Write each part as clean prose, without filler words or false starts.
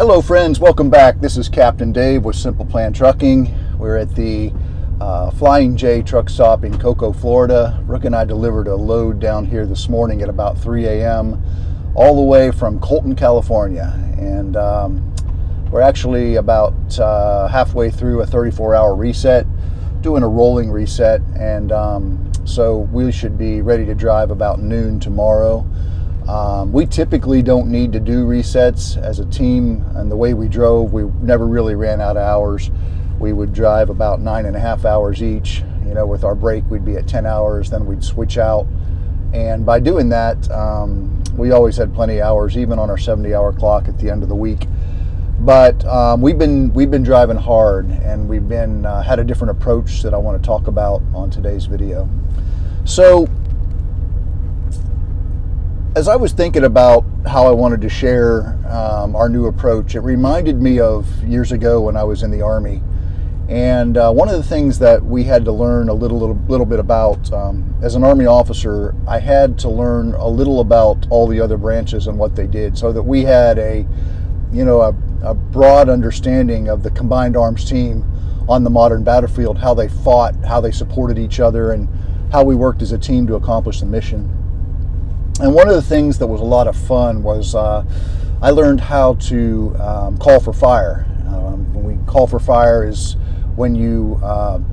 Hello friends, welcome back. This is Captain Dave with Simple Plan Trucking. We're at the Flying J truck stop in Cocoa, Florida. Brooke and I delivered a load down here this morning at about 3 a.m. all the way from Colton, California. And we're actually about halfway through a 34-hour reset, doing a rolling reset. And so we should be ready to drive about noon tomorrow. We typically don't need to do resets as a team, and the way we drove, we never really ran out of hours. We would drive about 9.5 hours each. You know, with our break, we'd be at 10 hours, then we'd switch out. And by doing that, we always had plenty of hours, even on our 70-hour clock at the end of the week. But we've been driving hard, and we've been had a different approach that I want to talk about on today's video. So, as I was thinking about how I wanted to share our new approach, it reminded me of years ago when I was in the Army. And one of the things that we had to learn a little bit about, as an Army officer, I had to learn a little about all the other branches and what they did, so that we had a broad understanding of the combined arms team on the modern battlefield, how they fought, how they supported each other, and how we worked as a team to accomplish the mission. And one of the things that was a lot of fun was I learned how to call for fire. When we call for fire is when you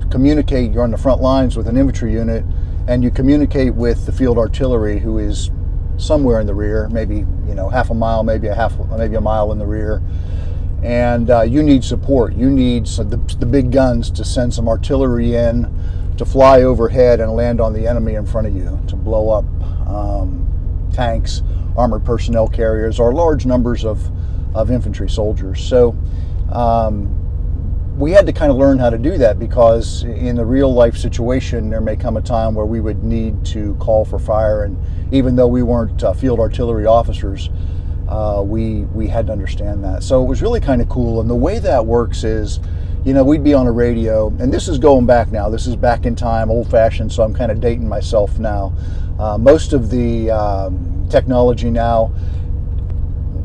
communicate, you're on the front lines with an infantry unit, and you communicate with the field artillery, who is somewhere in the rear, maybe half a mile, maybe a mile in the rear. And you need support. You need the big guns to send some artillery in, to fly overhead and land on the enemy in front of you, to blow up tanks, armored personnel carriers, or large numbers of infantry soldiers. So we had to kind of learn how to do that, because in the real life situation, there may come a time where we would need to call for fire. And even though we weren't field artillery officers, we had to understand that. So it was really kind of cool. And the way that works is, we'd be on a radio, and this is going back now. This is back in time, old-fashioned, so I'm kind of dating myself now. Most of the technology now,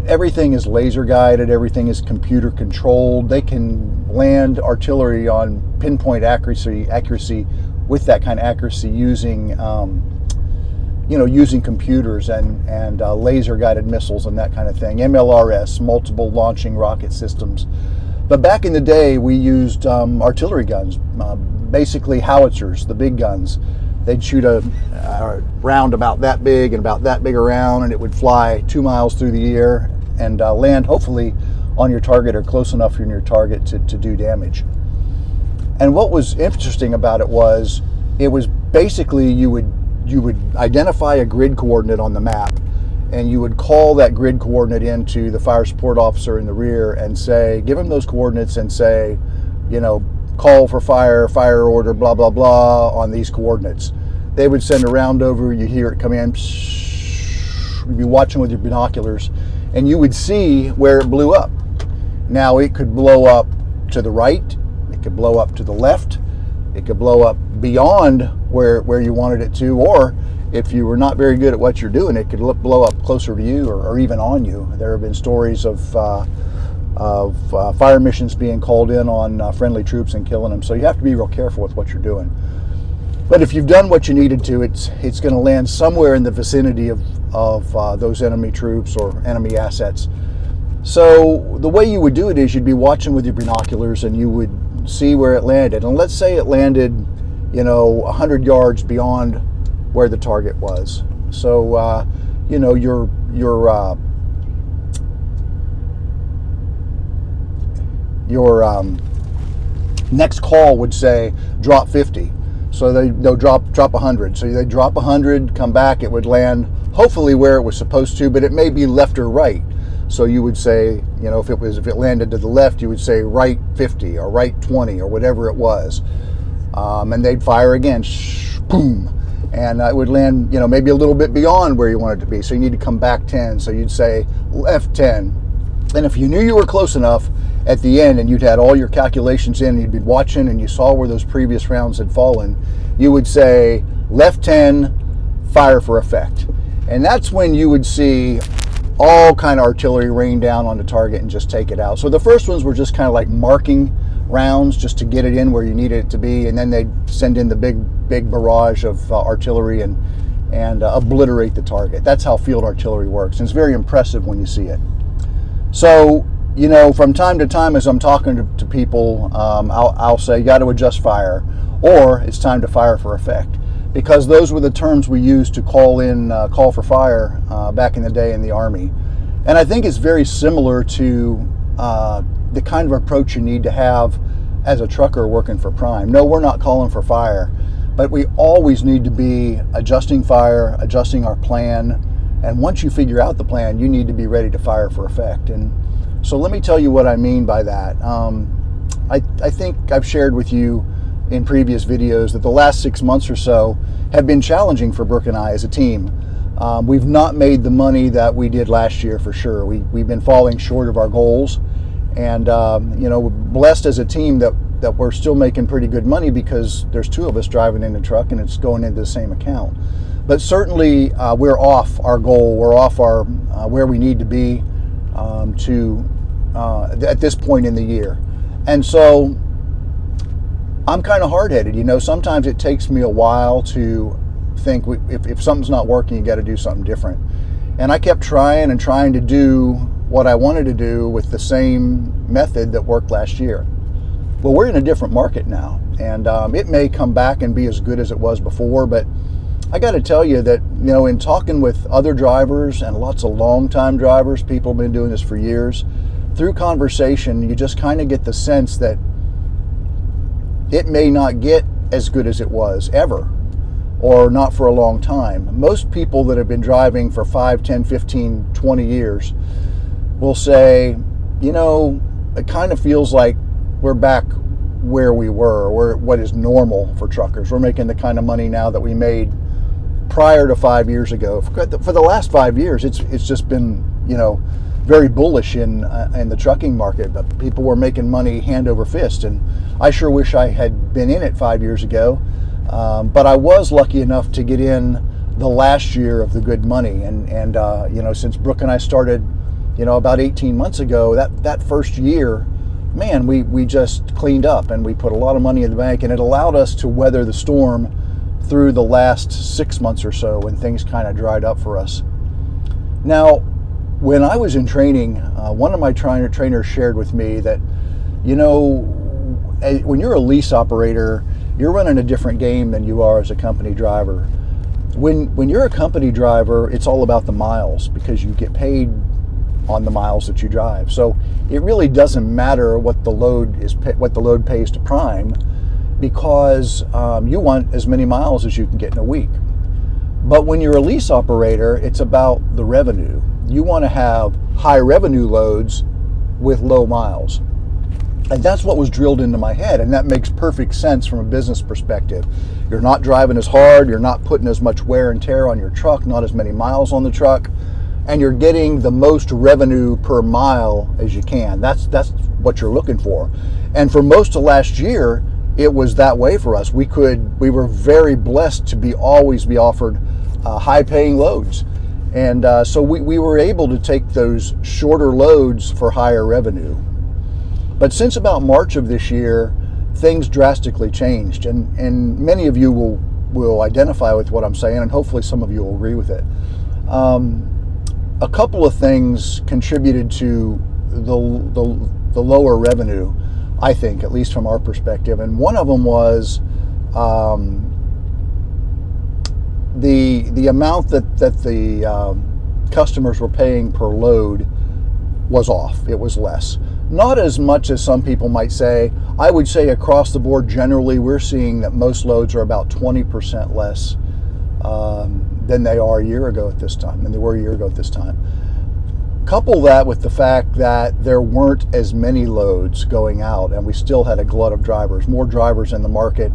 everything is laser guided, everything is computer controlled. They can land artillery on pinpoint accuracy with that kind of accuracy using using computers and laser guided missiles and that kind of thing. MLRS, multiple launching rocket systems. But back in the day, we used artillery guns, basically howitzers, the big guns. They'd shoot a round about that big and about that big around, and it would fly 2 miles through the air and land hopefully on your target or close enough in your target to do damage. And what was interesting about it was basically you would identify a grid coordinate on the map, and you would call that grid coordinate into the fire support officer in the rear and say, give him those coordinates and say, call for fire order, blah, blah, blah, on these coordinates. They would send a round over, you hear it come in, you'd be watching with your binoculars, and you would see where it blew up. Now, it could blow up to the right, it could blow up to the left, it could blow up beyond where you wanted it to, or if you were not very good at what you're doing, it could blow up closer to you or even on you. There have been stories of fire missions being called in on friendly troops and killing them. So you have to be real careful with what you're doing. But if you've done what you needed to, it's going to land somewhere in the vicinity of those enemy troops or enemy assets. So the way you would do it is you'd be watching with your binoculars, and you would see where it landed. And let's say it landed, 100 yards beyond where the target was. So, your next call would say drop 50. So they'll drop 100. So they drop 100, come back, it would land hopefully where it was supposed to, but it may be left or right. So you would say, if it landed to the left, you would say right 50 or right 20 or whatever it was. And they'd fire again, boom. And it would land, maybe a little bit beyond where you wanted it to be. So you need to come back 10. So you'd say left 10. And if you knew you were close enough at the end, and you'd had all your calculations in, and you'd be watching, and you saw where those previous rounds had fallen, you would say left 10, fire for effect. And that's when you would see all kind of artillery rain down on the target and just take it out. So the first ones were just kind of like marking rounds just to get it in where you needed it to be, and then they'd send in the big barrage of artillery and obliterate the target. That's how field artillery works, and it's very impressive when you see it. So, you know, from time to time as I'm talking to people, I'll say, you got to adjust fire, or it's time to fire for effect, because those were the terms we used to call for fire back in the day in the Army. And I think it's very similar to the kind of approach you need to have as a trucker working for Prime. No, we're not calling for fire, but we always need to be adjusting fire, adjusting our plan. And once you figure out the plan, you need to be ready to fire for effect. And so let me tell you what I mean by that. I think I've shared with you in previous videos that the last 6 months or so have been challenging for Brooke and I as a team. We've not made the money that we did last year for sure. We've been falling short of our goals. And you know, we're blessed as a team that we're still making pretty good money because there's 2 of us driving in the truck and it's going into the same account. But certainly we're off our goal. We're off our where we need to be at this point in the year. And so I'm kind of hard-headed. You know, sometimes it takes me a while to think if something's not working, you got to do something different. And I kept trying to do what I wanted to do with the same method that worked last year. Well, we're in a different market now, and it may come back and be as good as it was before, but I got to tell you that, you know, in talking with other drivers and lots of long-time drivers, people have been doing this for years, through conversation, you just kind of get the sense that it may not get as good as it was ever, or not for a long time. Most people that have been driving for 5, 10, 15, 20 years will say, you know, it kind of feels like we're back where we were, or what is normal for truckers. We're making the kind of money now that we made prior to 5 years ago. For the last 5 years, it's just been, you know, very bullish in the trucking market. But people were making money hand over fist, and I sure wish I had been in it 5 years ago. But I was lucky enough to get in the last year of the good money, and you know, since Brooke and I started, you know, about 18 months ago, that first year, man, we just cleaned up and we put a lot of money in the bank, and it allowed us to weather the storm through the last 6 months or so when things kind of dried up for us. Now, when I was in training, one of my trainers shared with me that, you know, when you're a lease operator, you're running a different game than you are as a company driver. When you're a company driver, it's all about the miles, because you get paid on the miles that you drive. So it really doesn't matter what the load pays to Prime, because you want as many miles as you can get in a week. But when you're a lease operator, it's about the revenue. You want to have high revenue loads with low miles. And that's what was drilled into my head, and that makes perfect sense from a business perspective. You're not driving as hard, you're not putting as much wear and tear on your truck, not as many miles on the truck, and you're getting the most revenue per mile as you can. That's what you're looking for. And for most of last year, it was that way for us. We were very blessed to always be offered high-paying loads. And so we were able to take those shorter loads for higher revenue. But since about March of this year, things drastically changed, and many of you will identify with what I'm saying, and hopefully some of you will agree with it. A couple of things contributed to the lower revenue, I think, at least from our perspective, and one of them was the amount that the customers were paying per load was off. It was less. Not as much as some people might say. I would say across the board, generally, we're seeing that most loads are about 20% less than they are a year ago at this time, than they were a year ago at this time. Couple that with the fact that there weren't as many loads going out, and we still had a glut of drivers, more drivers in the market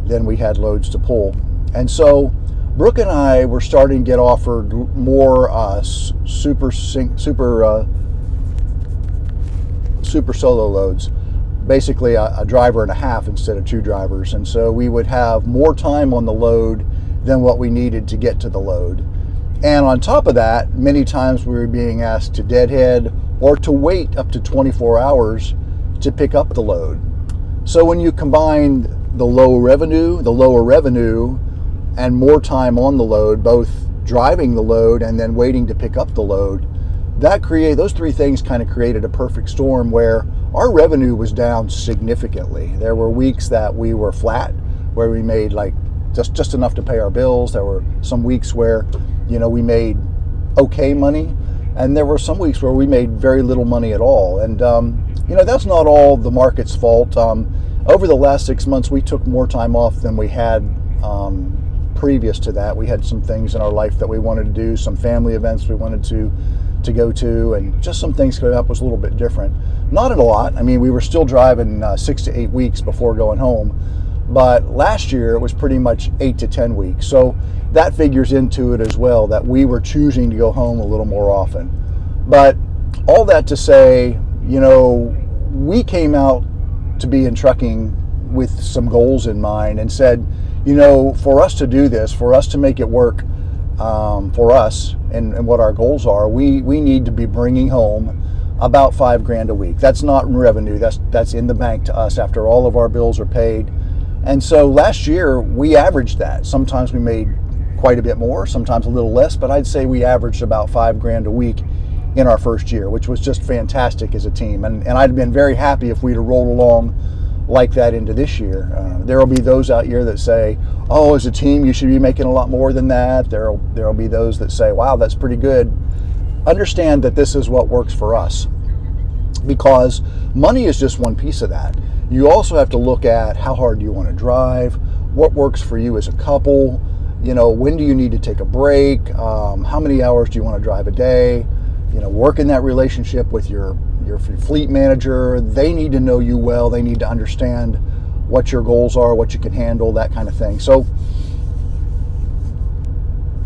than we had loads to pull. And so Brooke and I were starting to get offered more super solo loads, basically a driver and a half instead of 2 drivers. And so we would have more time on the load than what we needed to get to the load. And on top of that, many times we were being asked to deadhead or to wait up to 24 hours to pick up the load. So when you combine the lower revenue, and more time on the load, both driving the load and then waiting to pick up the load, those three things kind of created a perfect storm where our revenue was down significantly. There were weeks that we were flat, where we made like just enough to pay our bills. There were some weeks where, we made okay money, and there were some weeks where we made very little money at all. And that's not all the market's fault. Over the last 6 months, we took more time off than we had previous to that. We had some things in our life that we wanted to do, some family events we wanted to go to, and just some things coming up was a little bit different. Not a lot. I mean, we were still driving 6 to 8 weeks before going home, but last year it was pretty much 8 to 10 weeks. So that figures into it as well, that we were choosing to go home a little more often. But all that to say, we came out to be in trucking with some goals in mind and said, for us to do this, for us to make it work for us and what our goals are, we need to be bringing home about $5,000 a week. That's not in revenue. That's in the bank to us after all of our bills are paid. And so last year we averaged that. Sometimes we made quite a bit more, sometimes a little less, but I'd say we averaged about $5,000 a week in our first year, which was just fantastic as a team. And I'd have been very happy if we'd have rolled along like that into this year. There will be those out here that say, oh, as a team, you should be making a lot more than that. There'll be those that say, wow, that's pretty good. Understand that this is what works for us, because money is just one piece of that. You also have to look at how hard do you want to drive, what works for you as a couple, when do you need to take a break, how many hours do you want to drive a day, work in that relationship with your fleet manager. They need to know you well. They need to understand what your goals are, what you can handle, that kind of thing. So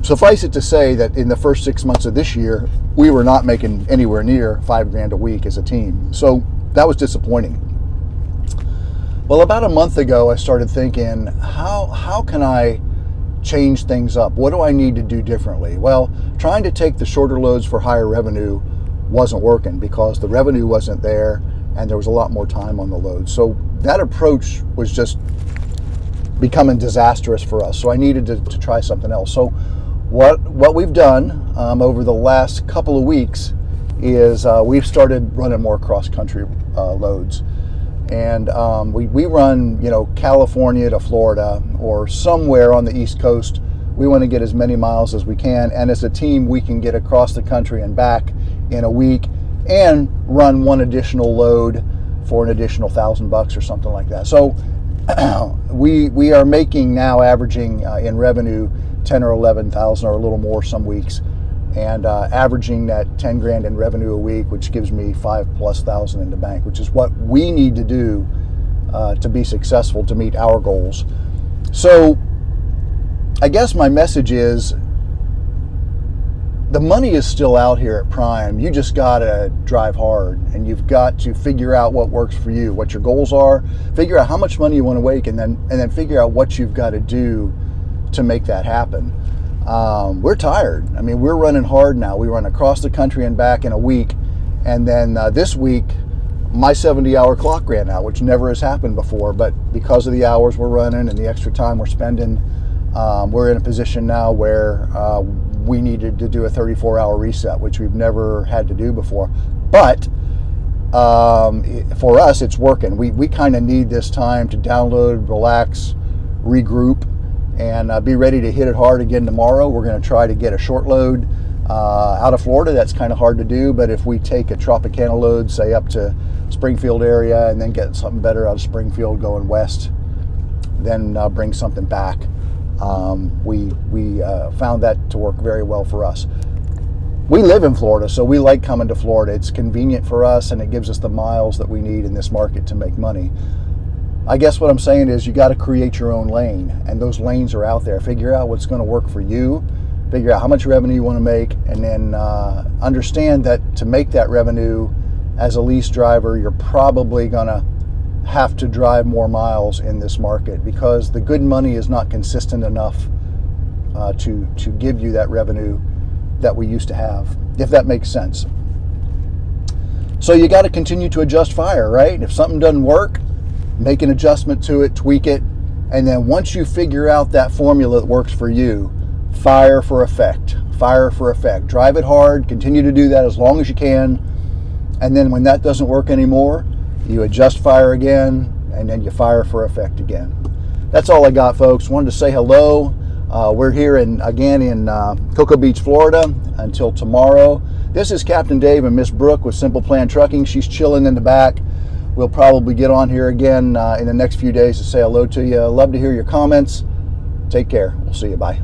suffice it to say that in the first 6 months of this year, we were not making anywhere near $5,000 a week as a team. So that was disappointing. Well, about a month ago, I started thinking, how can I change things up? What do I need to do differently? Well, trying to take the shorter loads for higher revenue wasn't working because the revenue wasn't there and there was a lot more time on the load. So that approach was just becoming disastrous for us. So I needed to try something else. So what we've done over the last couple of weeks is we've started running more cross-country loads. And we run, California to Florida or somewhere on the East Coast. We want to get as many miles as we can. And as a team, we can get across the country and back in a week and run one additional load for an additional $1,000 or something like that. So we are making now averaging in revenue 10 or 11,000 or a little more some weeks, and averaging that 10 grand in revenue a week, which gives me $5,000+ in the bank, which is what we need to do to be successful, to meet our goals. So I guess my message is the money is still out here at Prime. You just gotta drive hard, and you've got to figure out what works for you, what your goals are, figure out how much money you want to make, and then figure out what you've got to do to make that happen. We're tired. I mean, we're running hard now. We run across the country and back in a week, and then this week my 70-hour clock ran out, which never has happened before, but because of the hours we're running and the extra time we're spending, we're in a position now where we needed to do a 34-hour reset, which we've never had to do before. But for us, it's working. We kind of need this time to download, relax, regroup, and be ready to hit it hard again tomorrow. We're going to try to get a short load out of Florida. That's kind of hard to do, but if we take a Tropicana load, say up to Springfield area, and then get something better out of Springfield going west, then bring something back. We found that to work very well for us. We live in Florida, so we like coming to Florida. It's convenient for us, and it gives us the miles that we need in this market to make money. I guess what I'm saying is you got to create your own lane, and those lanes are out there. Figure out what's going to work for you, figure out how much revenue you want to make, and then understand that to make that revenue as a lease driver, you're probably going to have to drive more miles in this market, because the good money is not consistent enough to give you that revenue that we used to have, if that makes sense. So you got to continue to adjust fire, right? If something doesn't work, make an adjustment to it, tweak it, and then once you figure out that formula that works for you, fire for effect. Fire for effect. Drive it hard, continue to do that as long as you can, and then when that doesn't work anymore, you adjust fire again, and then you fire for effect again. That's all I got, folks. Wanted to say hello. We're here again in Cocoa Beach, Florida, until tomorrow. This is Captain Dave and Miss Brooke with Simple Plan Trucking. She's chilling in the back. We'll probably get on here again in the next few days to say hello to you. Love to hear your comments. Take care. We'll see you. Bye.